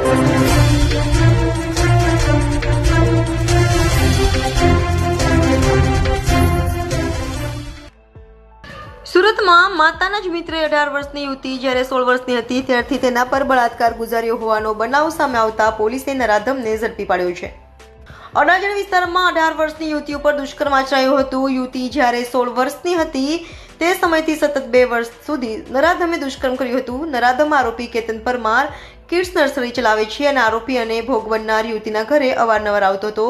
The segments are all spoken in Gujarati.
સુરતમાં માતાના જ મિત્રે 18 વર્ષની યુવતી જ્યારે 16 વર્ષની હતી ત્યારથી તેના પર બળાત્કાર ગુજાર્યો હોવાનો બનાવ સામે આવતા પોલીસે નરાધમને ઝડપી પાડ્યો છે। અડાજણ વિસ્તારમાં 18 વર્ષની યુવતી ઉપર દુષ્કર્મ આચરાયું હતું। યુવતી જ્યારે 16 વર્ષની હતી તે સમયથી સતત 2 વર્ષ સુધી નરાધમે દુષ્કર્મ કર્યું હતું। નરાધમ આરોપી કેતન પરમાર કિડ્સ નર્સરી ચલાવે છે અને આરોપી અને ભોગ બનનાર યુવતીના ઘરે અવારનવાર આવતો હતો,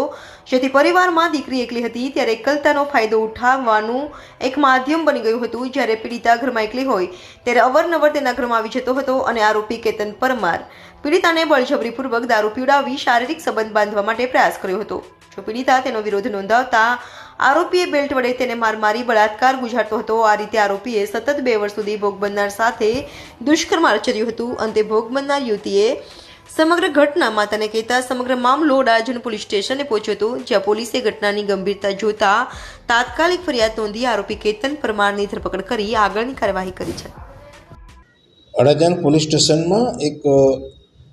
જેથી પરિવારમાં દીકરી એકલી હતી ત્યારે એકલતાનો ફાયદો ઉઠાવવાનું એક માધ્યમ બની ગયું હતું। જ્યારે પીડિતા ઘરમાં એકલી હોય ત્યારે અવારનવાર તેના ઘરમાં આવી જતો હતો અને આરોપી કેતન પરમાર પીડિતાને બળજબરીપૂર્વક દારૂ પીવડાવી શારીરિક સંબંધ બાંધવા માટે પ્રયાસ કર્યો હતો। જો પીડિતા તેનો વિરોધ નોંધાવતા આરોપીએ બેલ્ટ વડે તેને માર મારી બળાત્કાર ગુજારતો હતો। આ રીતે આરોપીએ સતત 2 વર્ષ સુધી ભોગ બનનાર સાથે દુષ્કર્મ આચર્યું હતું। અંતે ભોગ બનનાર યુવતીએ સમગ્ર ઘટના માતાને કહેતા સમગ્ર મામલો અડાજણ પોલીસ સ્ટેશને પહોંચ્યો હતો, જ્યાં પોલીસે ઘટનાની ગંભીરતા જોતા તાત્કાલિક ફરિયાદ નોંધી આરોપી કેતન પરમારની ધરપકડ કરી આગળની કાર્યવાહી કરી છે। અડાજણ પોલીસ સ્ટેશનમાં એક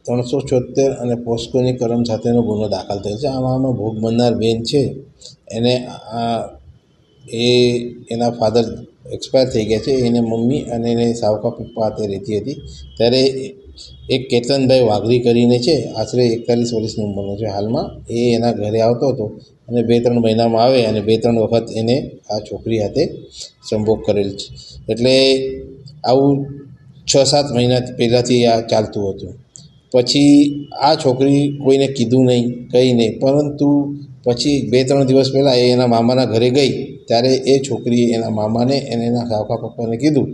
374 અને પોસ્કોની કલમ સાથેનો ગુનો દાખલ થયો છે। આમાં ભોગ બનનાર બેન છે એને એના ફાધર એક્સપાયર થઈ ગયા છે। એને મમ્મી અને એને સાવકા પપ્પા હાથે રહેતી હતી। ત્યારે એક કેતનભાઈ વાઘરી કરીને છે, આશરે 41 વર્ષની ઉંમરનો છે હાલમાં। એ એના ઘરે આવતો હતો અને 2-3 મહિનામાં આવે અને 2-3 વખત એને આ છોકરી હાથે સંભોગ કરેલ છે। એટલે આવું 6-7 મહિના પહેલાંથી આ ચાલતું હતું। પછી આ છોકરી કોઈને કીધું નહીં, કંઈ નહીં, પરંતુ પછી 2-3 દિવસ પહેલાં એ એના મામાના ઘરે ગઈ ત્યારે એ છોકરીએ એના મામાને અને એના કાકા પપ્પાને કીધું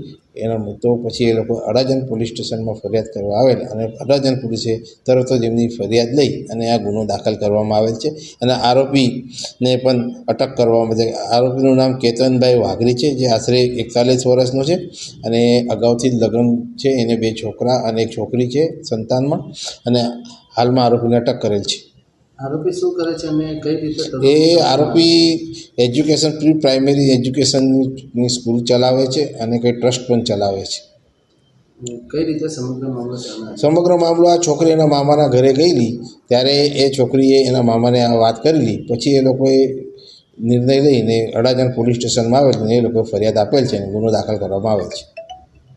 એના તો પછી એ લોકો અડાજણ પોલીસ સ્ટેશનમાં ફરિયાદ કરવા આવેલ અને અડાજણ પોલીસે તરત જ એમની ફરિયાદ લઈ અને આ ગુનો દાખલ કરવામાં આવેલ છે અને આરોપીને પણ અટક કરવામાં આવે છે। આરોપીનું નામ કેતનભાઈ વાઘરી છે, જે આશરે 41 વર્ષનો છે અને અગાઉથી જ લગ્ન છે, એને 2 છોકરા અને 1 છોકરી છે સંતાનમાં, અને હાલમાં આરોપીને અટક કરેલ છે। આરોપી શું કરે છે અને કઈ રીતે? એ આરોપી એજ્યુકેશન પ્રી પ્રાઇમરી એજ્યુકેશનની સ્કૂલ ચલાવે છે અને કંઈ ટ્રસ્ટ પણ ચલાવે છે। કઈ રીતે સમગ્ર મામલો ચાલે? સમગ્ર મામલો આ છોકરી એના મામાના ઘરે ગયેલી ત્યારે એ છોકરીએ એના મામાને આ વાત કરેલી। પછી એ લોકોએ નિર્ણય લઈને અડાજણ પોલીસ સ્ટેશનમાં આવેલ અને એ લોકોએ ફરિયાદ આપેલ છે અને ગુનો દાખલ કરવામાં આવેલ છે।